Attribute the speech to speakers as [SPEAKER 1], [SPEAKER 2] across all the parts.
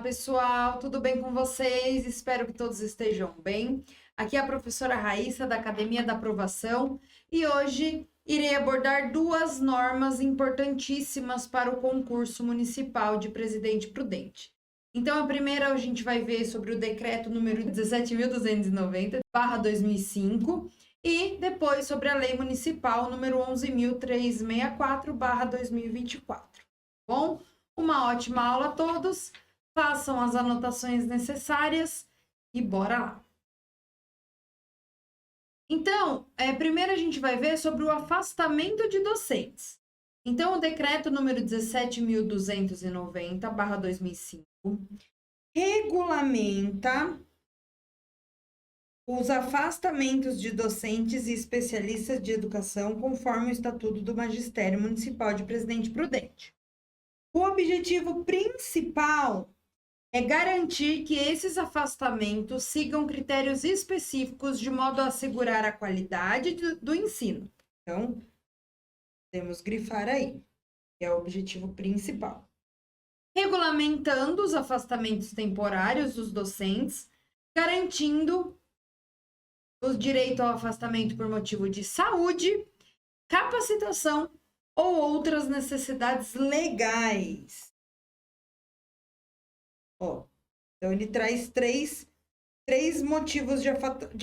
[SPEAKER 1] pessoal, tudo bem com vocês? Espero que todos estejam bem. Aqui é a professora Raíssa, da Academia da Aprovação, e hoje irei abordar duas normas importantíssimas para o concurso municipal de Presidente Prudente. Então, a primeira a gente vai ver sobre o decreto número 17.290/2005 e depois sobre a lei municipal número 11.364/2024. Bom? Uma ótima aula a todos, façam as anotações necessárias e bora lá. Então, primeiro a gente vai ver sobre o afastamento de docentes. Então, o decreto número 17.290/2005 regulamenta os afastamentos de docentes e especialistas de educação conforme o Estatuto do Magistério Municipal de Presidente Prudente. O objetivo principal é garantir que esses afastamentos sigam critérios específicos de modo a assegurar a qualidade do ensino. Então, podemos grifar aí, que é o objetivo principal. Regulamentando os afastamentos temporários dos docentes, garantindo o direito ao afastamento por motivo de saúde, capacitação ou outras necessidades legais. Então, ele traz três motivos de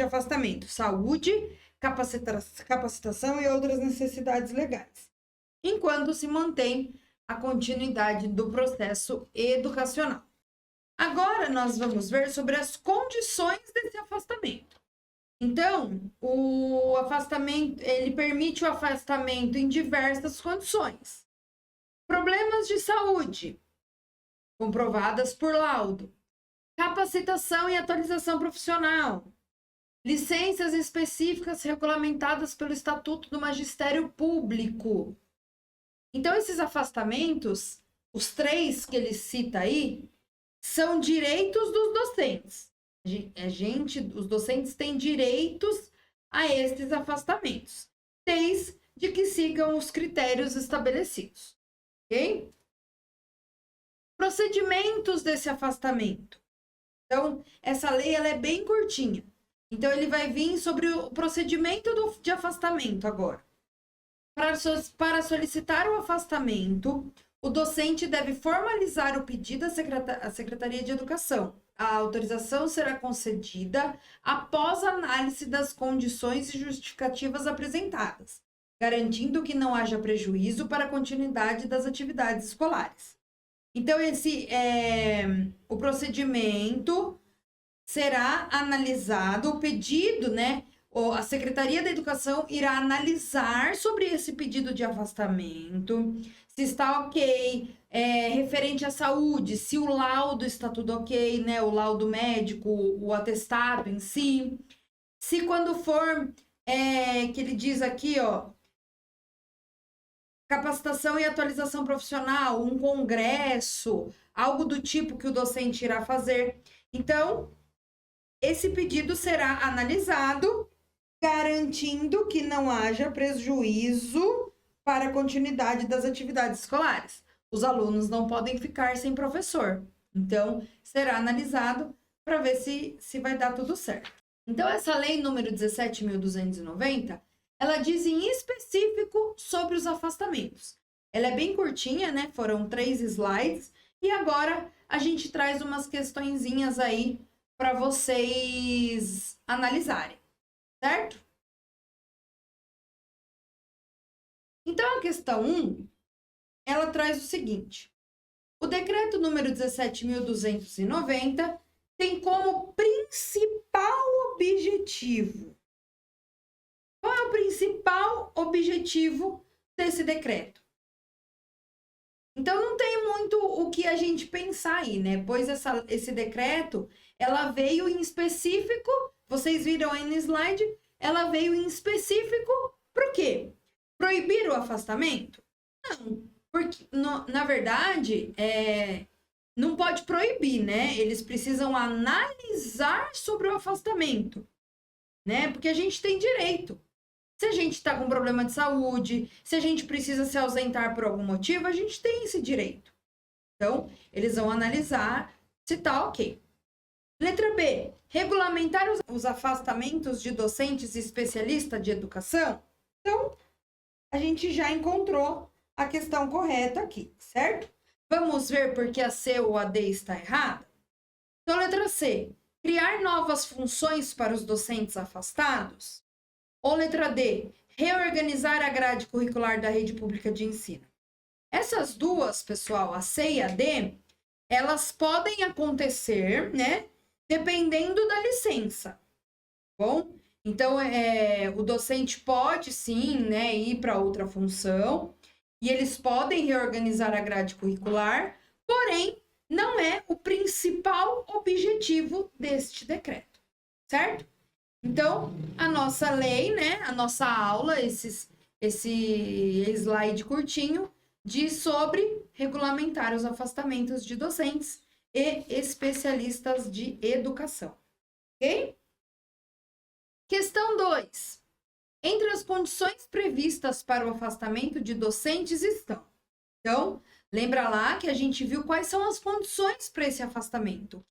[SPEAKER 1] afastamento: saúde, capacitação e outras necessidades legais, enquanto se mantém a continuidade do processo educacional. Agora, nós vamos ver sobre as condições desse afastamento. Então, o afastamento, ele permite o afastamento em diversas condições. Problemas de saúde, comprovadas por laudo. Capacitação e atualização profissional. Licenças específicas regulamentadas pelo Estatuto do Magistério Público. Então, esses afastamentos, os três que ele cita aí, são direitos dos docentes. Os docentes têm direitos a esses afastamentos, desde que sigam os critérios estabelecidos, ok? Procedimentos desse afastamento. Então, essa lei ela é bem curtinha. Então, ele vai vir sobre o procedimento de afastamento agora. Para solicitar o afastamento, o docente deve formalizar o pedido à Secretaria de Educação. A autorização será concedida após análise das condições e justificativas apresentadas, garantindo que não haja prejuízo para a continuidade das atividades escolares. Então, o procedimento será analisado, o pedido, né? A Secretaria da Educação irá analisar sobre esse pedido de afastamento, se está ok, referente à saúde, se o laudo está tudo ok, né? O laudo médico, o atestado em si. Se quando for, que ele diz aqui, capacitação e atualização profissional, um congresso, algo do tipo que o docente irá fazer. Então, esse pedido será analisado, garantindo que não haja prejuízo para a continuidade das atividades escolares. Os alunos não podem ficar sem professor. Então, será analisado para ver se vai dar tudo certo. Então, essa lei número 17.290, ela diz em específico sobre os afastamentos. Ela é bem curtinha, né? Foram 3 slides. E agora, a gente traz umas questõezinhas aí para vocês analisarem, certo? Então, a questão 1, ela traz o seguinte: o decreto número 17.290 tem como principal objetivo. Qual é o principal objetivo desse decreto? Então, não tem muito o que a gente pensar aí, né? Pois esse decreto, ela veio em específico, vocês viram aí no slide, ela veio em específico para o quê? Proibir o afastamento? Não, porque, na verdade, não pode proibir, né? Eles precisam analisar sobre o afastamento, né? Porque a gente tem direito. Se a gente está com problema de saúde, se a gente precisa se ausentar por algum motivo, a gente tem esse direito. Então, eles vão analisar Se tá ok. Letra B, regulamentar os afastamentos de docentes e especialistas de educação. Então, a gente já encontrou a questão correta aqui, certo? Vamos ver por que a C ou a D está errada? Então, letra C, criar novas funções para os docentes afastados? Ou letra D, reorganizar a grade curricular da rede pública de ensino? Essas duas, pessoal, a C e a D, elas podem acontecer, né? Dependendo da licença, bom? Então, o docente pode, sim, né, ir para outra função, e eles podem reorganizar a grade curricular, porém, não é o principal objetivo deste decreto, certo? Então, a nossa lei, né, a nossa aula, esse slide curtinho, diz sobre regulamentar os afastamentos de docentes e especialistas de educação, ok? Questão 2. Entre as condições previstas para o afastamento de docentes estão. Então, lembra lá que a gente viu quais são as condições para esse afastamento.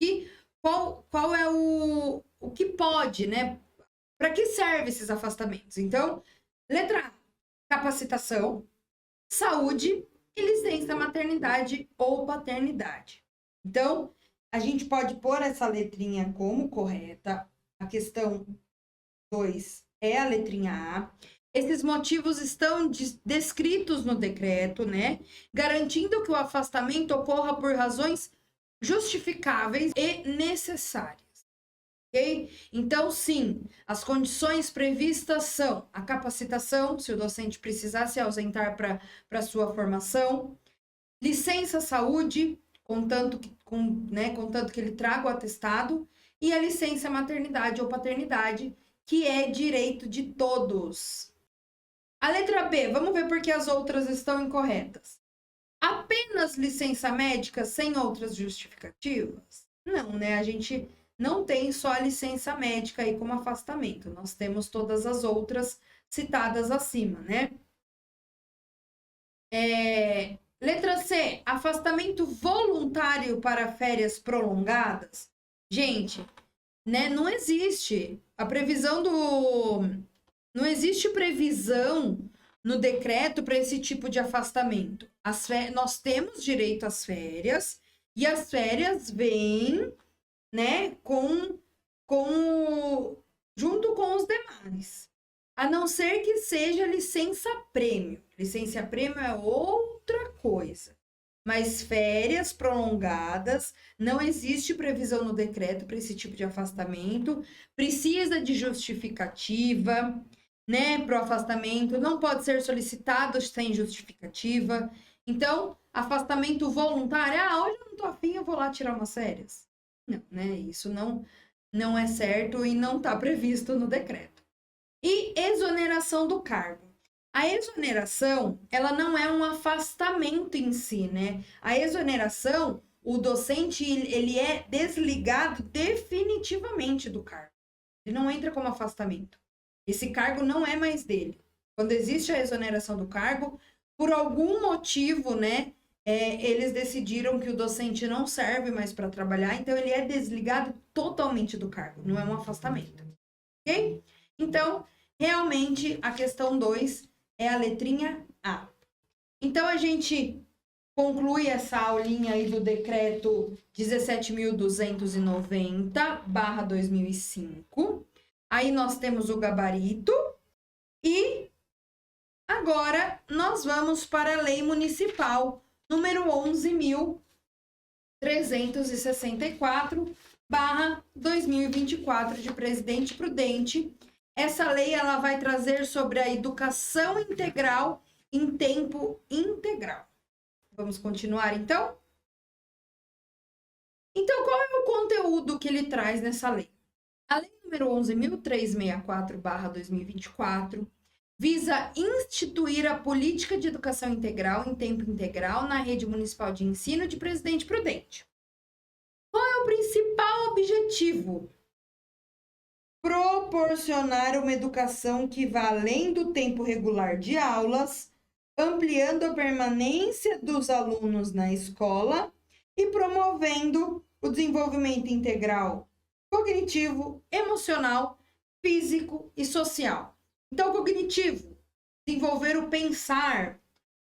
[SPEAKER 1] Qual é o que pode, né? Para que servem esses afastamentos? Então, letra A, capacitação, saúde e licença maternidade ou paternidade. Então, a gente pode pôr essa letrinha como correta. A questão 2 é a letrinha A. Esses motivos estão descritos no decreto, né? Garantindo que o afastamento ocorra por razões justificáveis e necessárias. Ok? Então, sim, as condições previstas são a capacitação, se o docente precisar se ausentar para sua formação, licença saúde, contanto que ele traga o atestado, e a licença maternidade ou paternidade, que é direito de todos. A letra B, vamos ver por que as outras estão incorretas. Apenas licença médica sem outras justificativas? Não, né? A gente não tem só a licença médica aí como afastamento. Nós temos todas as outras citadas acima, né? Letra C, afastamento voluntário para férias prolongadas. Gente, né, não existe a previsão não existe previsão no decreto para esse tipo de afastamento. Nós temos direito às férias e as férias vêm, né, junto com os demais. A não ser que seja licença-prêmio. Licença-prêmio é outra coisa. Mas férias prolongadas, não existe previsão no decreto para esse tipo de afastamento. Precisa de justificativa, né, para o afastamento. Não pode ser solicitado sem justificativa. Então, afastamento voluntário. Hoje eu não tô afim, eu vou lá tirar umas férias. Não, né? Isso não é certo e não está previsto no decreto. E exoneração do cargo. A exoneração, ela não é um afastamento em si, né? A exoneração, o docente, ele é desligado definitivamente do cargo. Ele não entra como afastamento. Esse cargo não é mais dele. Quando existe a exoneração do cargo, por algum motivo, né? Eles decidiram que o docente não serve mais para trabalhar, então ele é desligado totalmente do cargo, não é um afastamento. Ok? Então, realmente, a questão 2 é a letrinha A. Então, a gente conclui essa aulinha aí do decreto 17.290/2005. Aí nós temos o gabarito. E agora nós vamos para a lei municipal número 11.364/2024 de Presidente Prudente. Essa lei ela vai trazer sobre a educação integral em tempo integral. Vamos continuar, então? Então, qual é o conteúdo que ele traz nessa lei? A lei número 11.364/2024 visa instituir a política de educação integral em tempo integral na rede municipal de ensino de Presidente Prudente. Qual é o principal objetivo? Proporcionar uma educação que vá além do tempo regular de aulas, ampliando a permanência dos alunos na escola e promovendo o desenvolvimento integral cognitivo, emocional, físico e social. Então, cognitivo, desenvolver o pensar.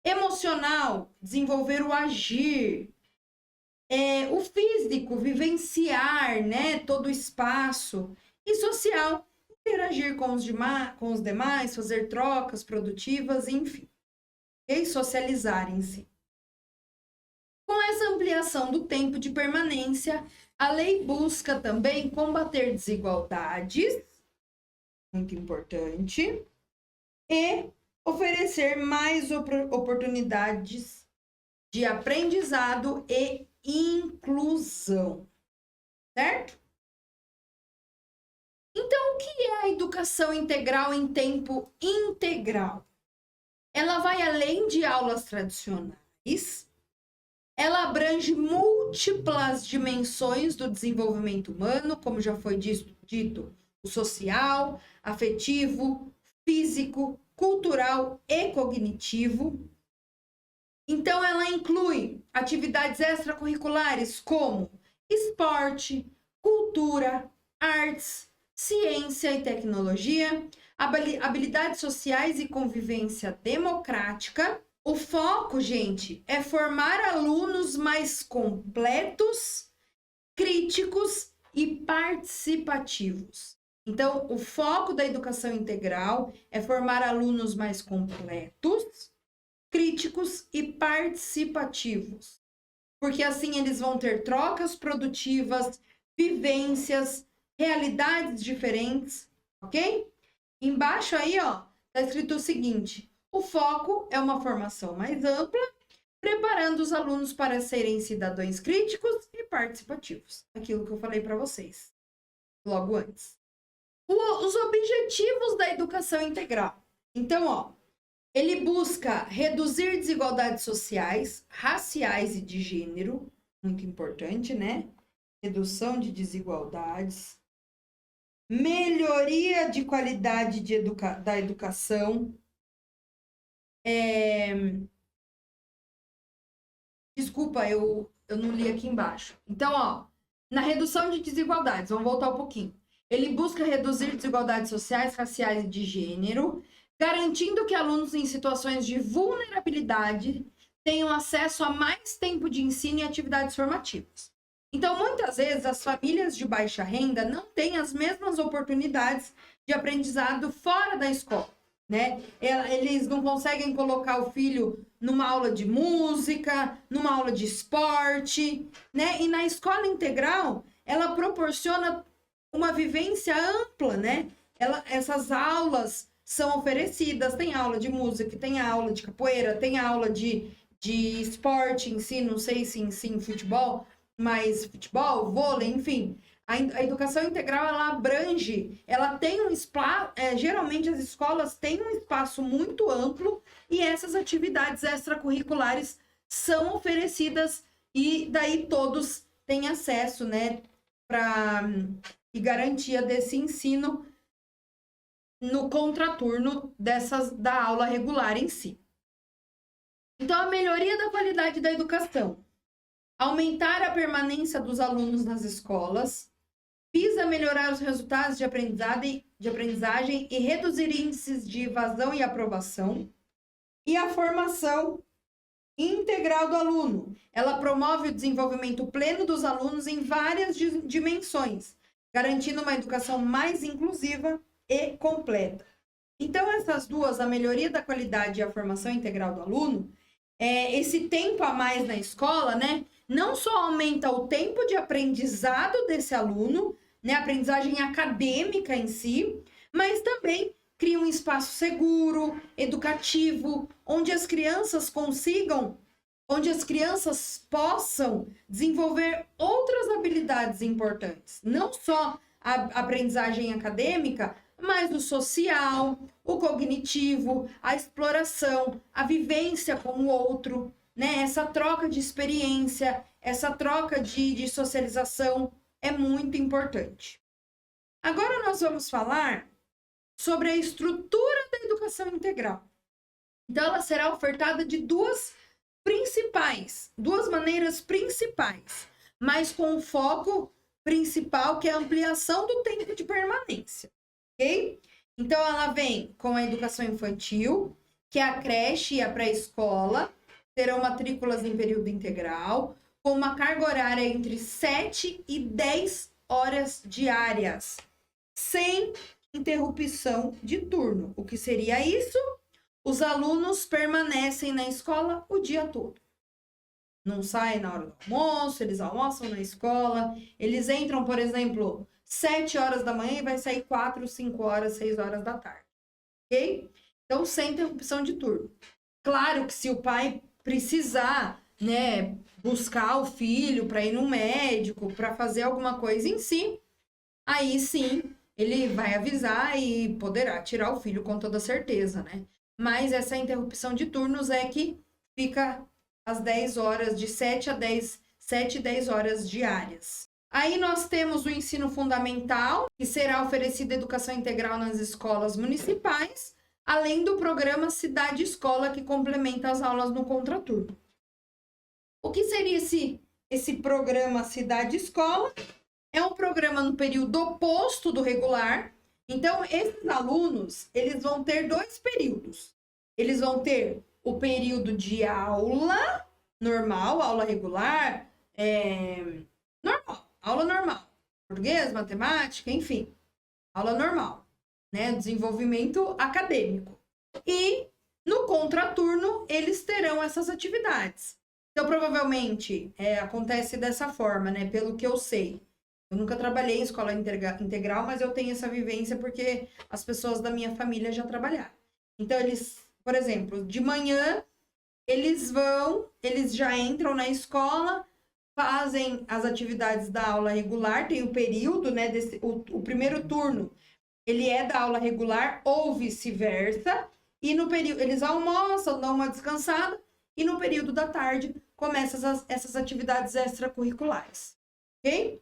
[SPEAKER 1] Emocional, desenvolver o agir. O físico, vivenciar, né, todo o espaço. E social, interagir com os demais, fazer trocas produtivas, enfim. E socializar em si. Com essa ampliação do tempo de permanência, a lei busca também combater desigualdades, muito importante, e oferecer mais oportunidades de aprendizado e inclusão, certo? Então, o que é a educação integral em tempo integral? Ela vai além de aulas tradicionais, ela abrange múltiplas dimensões do desenvolvimento humano, como já foi dito, o social, afetivo, físico, cultural e cognitivo. Então, ela inclui atividades extracurriculares como esporte, cultura, artes, ciência e tecnologia, habilidades sociais e convivência democrática. O foco, gente, é formar alunos mais completos, críticos e participativos. Então, o foco da educação integral é formar alunos mais completos, críticos e participativos. Porque assim eles vão ter trocas produtivas, vivências, realidades diferentes, ok? Embaixo aí, ó, tá escrito o seguinte: o foco é uma formação mais ampla, preparando os alunos para serem cidadãos críticos e participativos. Aquilo que eu falei para vocês logo antes. Os objetivos da educação integral. Então, ó, ele busca reduzir desigualdades sociais, raciais e de gênero, muito importante, né? Redução de desigualdades, melhoria de qualidade da educação, Desculpa, eu não li aqui embaixo. Então, ó, na redução de desigualdades, vamos voltar um pouquinho. Ele busca reduzir desigualdades sociais, raciais e de gênero, garantindo que alunos em situações de vulnerabilidade tenham acesso a mais tempo de ensino e atividades formativas. Então, muitas vezes, as famílias de baixa renda não têm as mesmas oportunidades de aprendizado fora da escola, né? Eles não conseguem colocar o filho numa aula de música, numa aula de esporte, né? E na escola integral, ela proporciona uma vivência ampla, né? Essas aulas são oferecidas, tem aula de música, tem aula de capoeira, tem aula de esporte em si, não sei se ensina futebol, mas futebol, vôlei, enfim. A educação integral, ela abrange, ela tem um espaço, geralmente as escolas têm um espaço muito amplo e essas atividades extracurriculares são oferecidas e daí todos têm acesso, né, e garantia desse ensino no contraturno da aula regular em si. Então, a melhoria da qualidade da educação, aumentar a permanência dos alunos nas escolas, visa melhorar os resultados de aprendizagem e reduzir índices de evasão e aprovação. E a formação integral do aluno. Ela promove o desenvolvimento pleno dos alunos em várias dimensões, garantindo uma educação mais inclusiva e completa. Então, essas duas, a melhoria da qualidade e a formação integral do aluno, esse tempo a mais na escola, né? Não só aumenta o tempo de aprendizado desse aluno, né, a aprendizagem acadêmica em si, mas também cria um espaço seguro, educativo, onde as crianças possam desenvolver outras habilidades importantes, não só a aprendizagem acadêmica, mas o social, o cognitivo, a exploração, a vivência com o outro, né? Essa troca de experiência, essa troca de socialização é muito importante. Agora nós vamos falar sobre a estrutura da educação integral. Então, ela será ofertada de duas maneiras principais. mas com o foco principal, que é a ampliação do tempo de permanência, ok? Então, ela vem com a educação infantil, que é a creche e a pré-escola, terão matrículas em período integral, com uma carga horária entre 7 e 10 horas diárias, sem interrupção de turno. O que seria isso? Os alunos permanecem na escola o dia todo. Não saem na hora do almoço, eles almoçam na escola, eles entram, por exemplo, 7 horas da manhã e vai sair 4, 5 horas, 6 horas da tarde, ok? Então, sem interrupção de turno. Claro que se o pai precisar, né, buscar o filho para ir no médico, para fazer alguma coisa em si, aí sim, ele vai avisar e poderá tirar o filho com toda certeza, né? Mas essa interrupção de turnos é que fica às 10 horas, de 7 a 10, 7 e 10 horas diárias. Aí nós temos o ensino fundamental, que será oferecida educação integral nas escolas municipais, além do programa Cidade Escola, que complementa as aulas no contraturno. O que seria esse programa Cidade Escola? É um programa no período oposto do regular. Então, esses alunos, eles vão ter 2 períodos. Eles vão ter o período de aula normal, aula regular, normal, aula normal. Português, matemática, enfim, aula normal, né? Desenvolvimento acadêmico. E no contraturno, eles terão essas atividades. Então, provavelmente, acontece dessa forma, né? Pelo que eu sei. Eu nunca trabalhei em escola integral, mas eu tenho essa vivência porque as pessoas da minha família já trabalharam. Então, eles, por exemplo, de manhã, eles já entram na escola, fazem as atividades da aula regular, tem o período, né? O primeiro turno, ele é da aula regular ou vice-versa, e no período, eles almoçam, dão uma descansada, e no período da tarde, começam essas atividades extracurriculares, ok?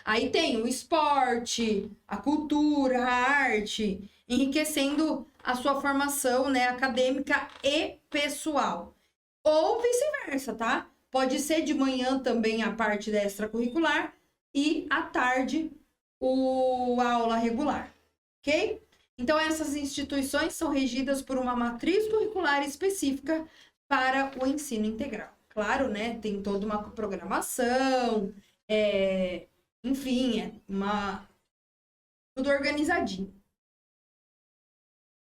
[SPEAKER 1] Aí tem o esporte, a cultura, a arte, enriquecendo a sua formação, né, acadêmica e pessoal. Ou vice-versa, tá? Pode ser de manhã também a parte da extracurricular e à tarde a aula regular, ok? Então, essas instituições são regidas por uma matriz curricular específica para o ensino integral. Claro, né? Tem toda uma programação, enfim, tudo organizadinho.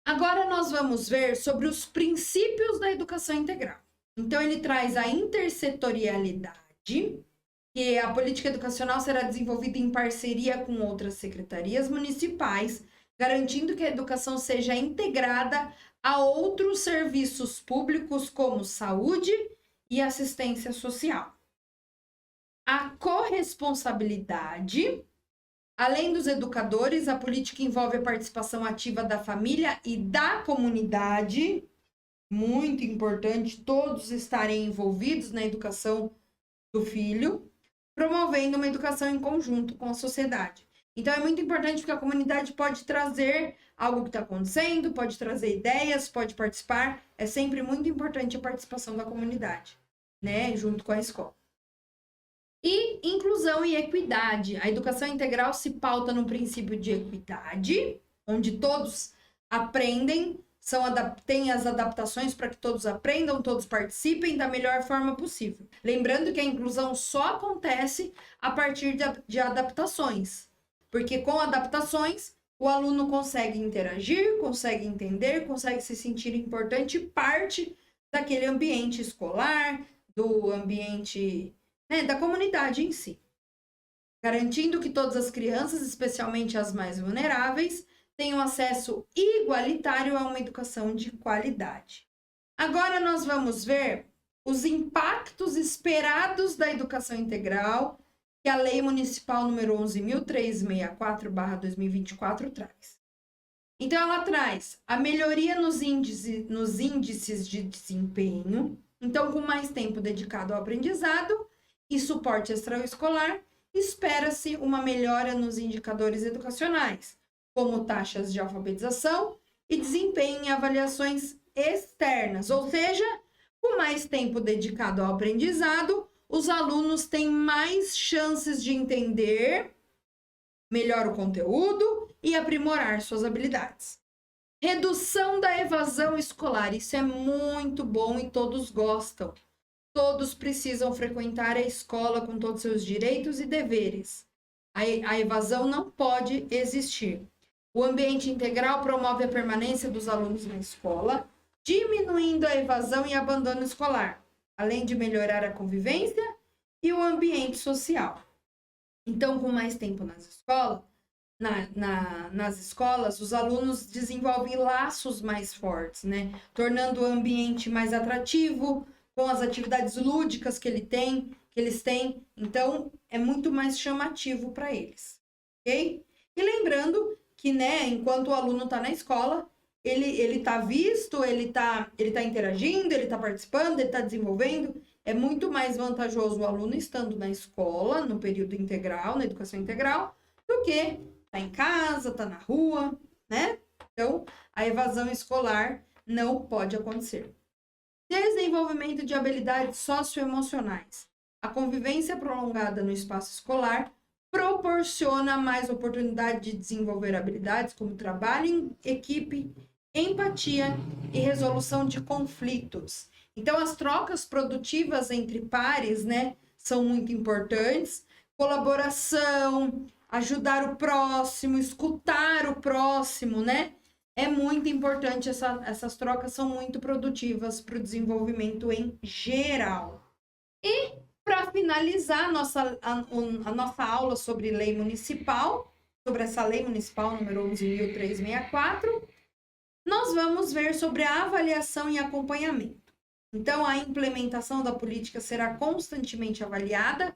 [SPEAKER 1] Agora nós vamos ver sobre os princípios da educação integral. Então, ele traz a intersetorialidade, que a política educacional será desenvolvida em parceria com outras secretarias municipais, garantindo que a educação seja integrada a outros serviços públicos como saúde e assistência social. A corresponsabilidade, além dos educadores, a política envolve a participação ativa da família e da comunidade. Muito importante todos estarem envolvidos na educação do filho, promovendo uma educação em conjunto com a sociedade. Então, é muito importante porque a comunidade pode trazer algo que está acontecendo, pode trazer ideias, pode participar. É sempre muito importante a participação da comunidade, né, junto com a escola. E inclusão e equidade. A educação integral se pauta no princípio de equidade, onde todos aprendem, tem as adaptações para que todos aprendam, todos participem da melhor forma possível. Lembrando que a inclusão só acontece a partir de adaptações, porque com adaptações o aluno consegue interagir, consegue entender, consegue se sentir importante, parte daquele ambiente escolar, do ambiente, né, da comunidade em si. Garantindo que todas as crianças, especialmente as mais vulneráveis, tenham acesso igualitário a uma educação de qualidade. Agora nós vamos ver os impactos esperados da educação integral que a Lei Municipal número 11.364/2024 traz. Então, ela traz a melhoria nos índices de desempenho, então, com mais tempo dedicado ao aprendizado e suporte extraescolar, espera-se uma melhora nos indicadores educacionais, como taxas de alfabetização e desempenho em avaliações externas, ou seja, com mais tempo dedicado ao aprendizado, os alunos têm mais chances de entender melhor o conteúdo e aprimorar suas habilidades. Redução da evasão escolar. Isso é muito bom e todos gostam. Todos precisam frequentar a escola com todos os seus direitos e deveres. A evasão não pode existir. O ambiente integral promove a permanência dos alunos na escola, diminuindo a evasão e abandono escolar, além de melhorar a convivência e o ambiente social. Então, com mais tempo nas escolas, os alunos desenvolvem laços mais fortes, né? Tornando o ambiente mais atrativo, com as atividades lúdicas que eles têm. Então, é muito mais chamativo para eles, ok? E lembrando que, né, enquanto o aluno está na escola, ele está visto, ele tá interagindo, ele está participando, ele está desenvolvendo. É muito mais vantajoso o aluno estando na escola, no período integral, na educação integral, do que tá em casa, tá na rua, né? Então, a evasão escolar não pode acontecer. Desenvolvimento de habilidades socioemocionais. A convivência prolongada no espaço escolar proporciona mais oportunidade de desenvolver habilidades como trabalho em equipe, empatia e resolução de conflitos. Então, as trocas produtivas entre pares, né, são muito importantes. Colaboração, ajudar o próximo, escutar o próximo, né? É muito importante, essas trocas são muito produtivas para o desenvolvimento em geral. E, para finalizar a nossa aula sobre lei municipal, sobre essa lei municipal número 11.364, nós vamos ver sobre a avaliação e acompanhamento. Então, a implementação da política será constantemente avaliada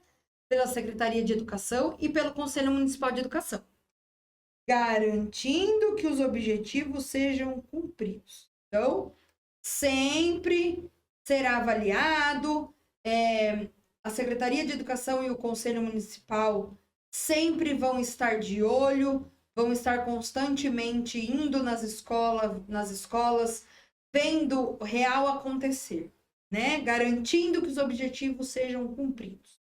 [SPEAKER 1] pela Secretaria de Educação e pelo Conselho Municipal de Educação, garantindo que os objetivos sejam cumpridos. Então, sempre será avaliado, a Secretaria de Educação e o Conselho Municipal sempre vão estar de olho, vão estar constantemente indo nas escolas, vendo o real acontecer, né? Garantindo que os objetivos sejam cumpridos.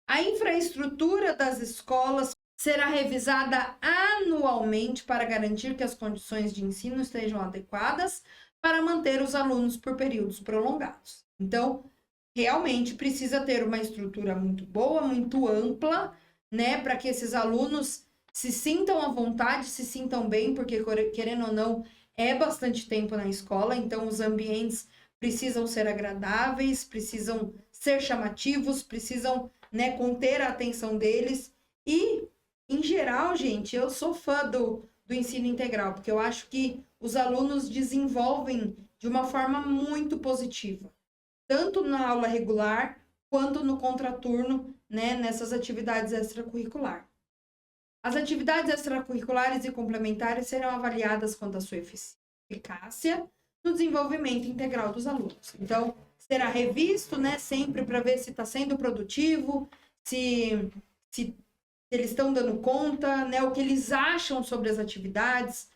[SPEAKER 1] A infraestrutura das escolas será revisada anualmente para garantir que as condições de ensino estejam adequadas para manter os alunos por períodos prolongados. Então, realmente precisa ter uma estrutura muito boa, muito ampla, né, para que esses alunos se sintam à vontade, se sintam bem, porque, querendo ou não, é bastante tempo na escola, então os ambientes precisam ser agradáveis, precisam ser chamativos, precisam, né, conter a atenção deles. E, em geral, gente, eu sou fã do ensino integral, porque eu acho que os alunos desenvolvem de uma forma muito positiva, tanto na aula regular, quanto no contraturno, né, nessas atividades extracurriculares. As atividades extracurriculares e complementares serão avaliadas quanto à sua eficácia no desenvolvimento integral dos alunos. Então, será revisto, né, sempre para ver se está sendo produtivo, se eles estão dando conta, né, o que eles acham sobre as atividades.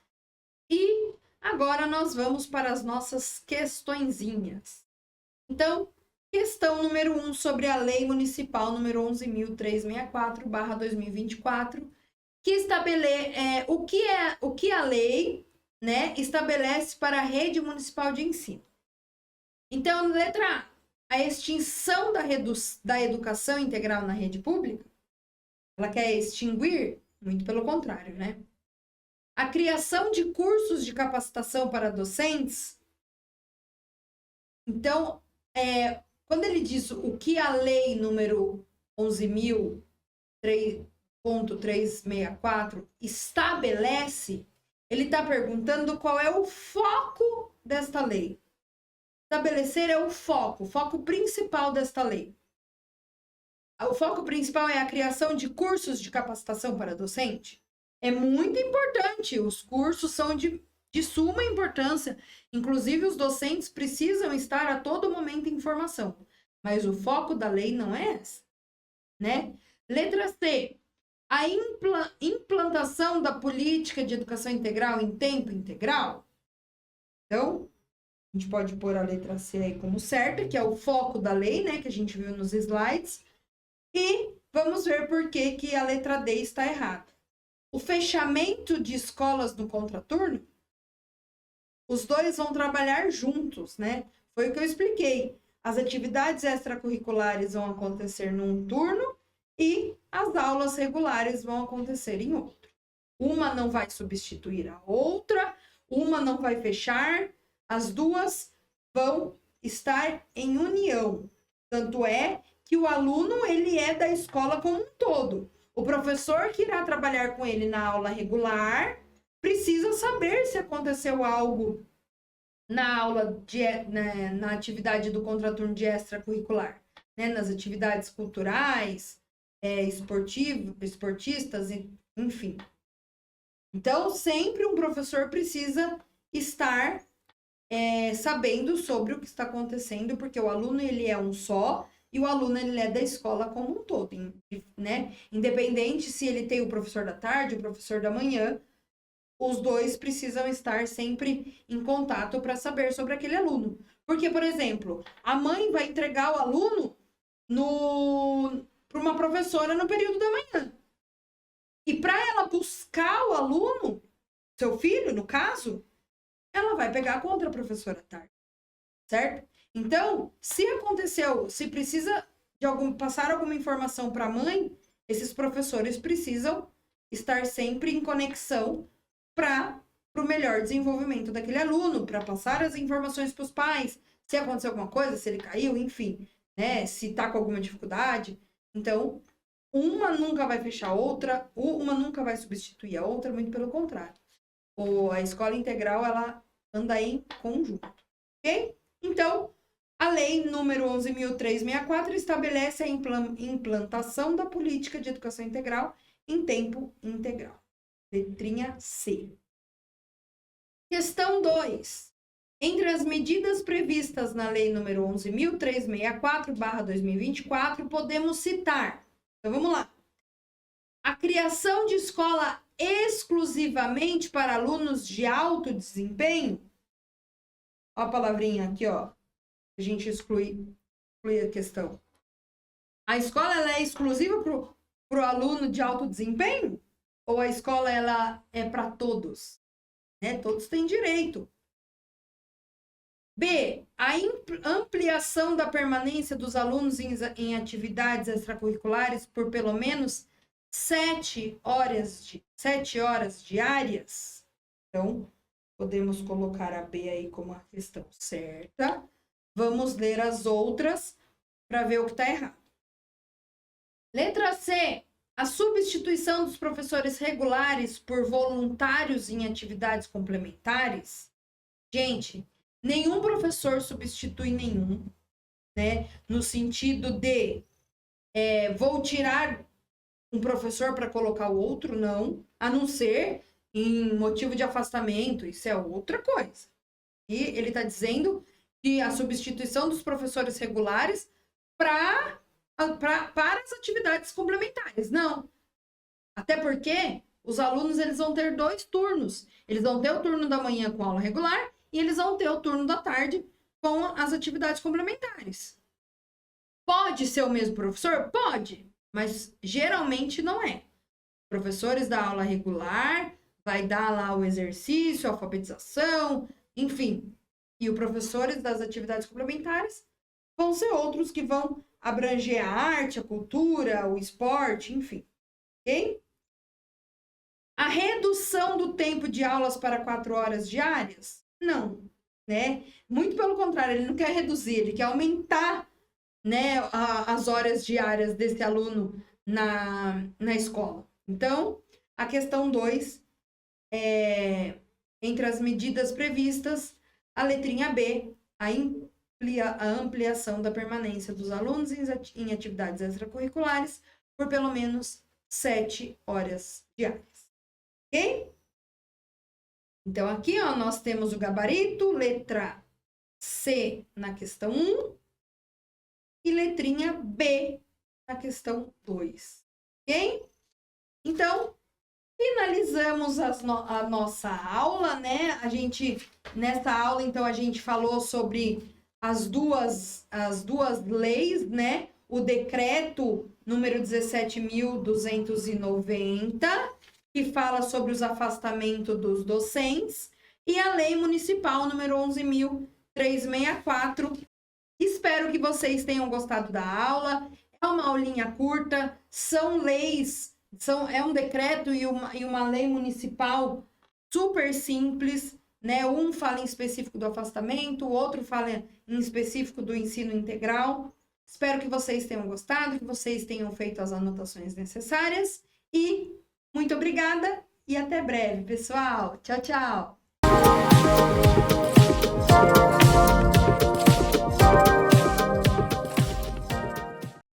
[SPEAKER 1] E agora nós vamos para as nossas questõezinhas. Então, questão número 1 sobre a Lei Municipal número 11.364/2024, que estabelece o que a lei, né, estabelece para a rede municipal de ensino. Então, letra A, a extinção da educação integral na rede pública. Ela quer extinguir? Muito pelo contrário, né? A criação de cursos de capacitação para docentes. Então, quando ele diz o que a lei número 11.364 estabelece, ele está perguntando qual é o foco desta lei. Estabelecer é o foco principal desta lei. O foco principal é a criação de cursos de capacitação para docente. É muito importante, os cursos são de suma importância. Inclusive, os docentes precisam estar a todo momento em formação. Mas o foco da lei não é essa, né? Letra C. A implantação da política de educação integral em tempo integral. Então, A gente pode pôr a letra C aí como certa, que é o foco da lei, né? Que a gente viu nos slides. E vamos ver por que que a letra D está errada. O fechamento de escolas no contraturno, os dois vão trabalhar juntos, né? Foi o que eu expliquei. As atividades extracurriculares vão acontecer num turno e as aulas regulares vão acontecer em outro. Uma não vai substituir a outra, uma não vai fechar, as duas vão estar em união. Tanto é que o aluno, ele é da escola como um todo. O professor que irá trabalhar com ele na aula regular precisa saber se aconteceu algo na aula, na atividade do contraturno de extracurricular, né? Nas atividades culturais, esportistas, enfim. Então, sempre um professor precisa estar sabendo sobre o que está acontecendo, porque o aluno, ele é um só, e o aluno, ele é da escola como um todo, né? Independente se ele tem o professor da tarde, o professor da manhã, os dois precisam estar sempre em contato para saber sobre aquele aluno. Porque, por exemplo, a mãe vai entregar o aluno para uma professora no período da manhã. E para ela buscar o aluno, seu filho, no caso, ela vai pegar contra a professora à tarde, certo? Então, se aconteceu, se precisa de passar alguma informação para a mãe, esses professores precisam estar sempre em conexão para o melhor desenvolvimento daquele aluno, para passar as informações para os pais, se aconteceu alguma coisa, se ele caiu, enfim, né? Se está com alguma dificuldade. Então, uma nunca vai fechar a outra, uma nunca vai substituir a outra, muito pelo contrário. A escola integral, ela anda em conjunto, ok? Então, a lei número 11.364 estabelece a implantação da política de educação integral em tempo integral. Letrinha C. Questão 2. Entre as medidas previstas na lei número 11.364/2024, podemos citar. Então, vamos lá. A criação de escola exclusivamente para alunos de alto desempenho. Ó a palavrinha aqui, ó. A gente exclui a questão. A escola, ela é exclusiva para o aluno de alto desempenho? Ou a escola, ela é para todos? Né? Todos têm direito. B. A ampliação da permanência dos alunos em atividades extracurriculares por pelo menos 7 horas diárias. Então, podemos colocar a B aí como a questão certa. Vamos ler as outras para ver o que está errado. Letra C. A substituição dos professores regulares por voluntários em atividades complementares. Gente, nenhum professor substitui nenhum, né? No sentido de vou tirar um professor para colocar o outro, não. A não ser em motivo de afastamento, isso é outra coisa. E ele está dizendo que a substituição dos professores regulares para as atividades complementares. Não. Até porque os alunos, eles vão ter 2 turnos. Eles vão ter o turno da manhã com aula regular e eles vão ter o turno da tarde com as atividades complementares. Pode ser o mesmo professor? Pode, mas geralmente não é. Professores da aula regular vai dar lá o exercício, a alfabetização, enfim. E os professores das atividades complementares vão ser outros que vão abranger a arte, a cultura, o esporte, enfim. Ok? A redução do tempo de aulas para 4 horas diárias? Não, né? Muito pelo contrário, ele não quer reduzir, ele quer aumentar, né, as horas diárias desse aluno na escola. Então, a questão 2, entre as medidas previstas, a letrinha B, a ampliação da permanência dos alunos em atividades extracurriculares por pelo menos 7 horas diárias. Ok? Então, aqui, ó, nós temos o gabarito, letra C na questão 1 e letrinha B na questão 2. Ok? Então, Finalizamos a nossa aula, né? Nessa aula, então, a gente falou sobre as duas leis, né? O decreto número 17.290, que fala sobre os afastamentos dos docentes, e a lei municipal número 11.364. Espero que vocês tenham gostado da aula. É uma aulinha curta, são leis, é um decreto e uma lei municipal super simples, né? Um fala em específico do afastamento, o outro fala em específico do ensino integral. Espero que vocês tenham gostado, que vocês tenham feito as anotações necessárias e muito obrigada e até breve, pessoal. Tchau, tchau!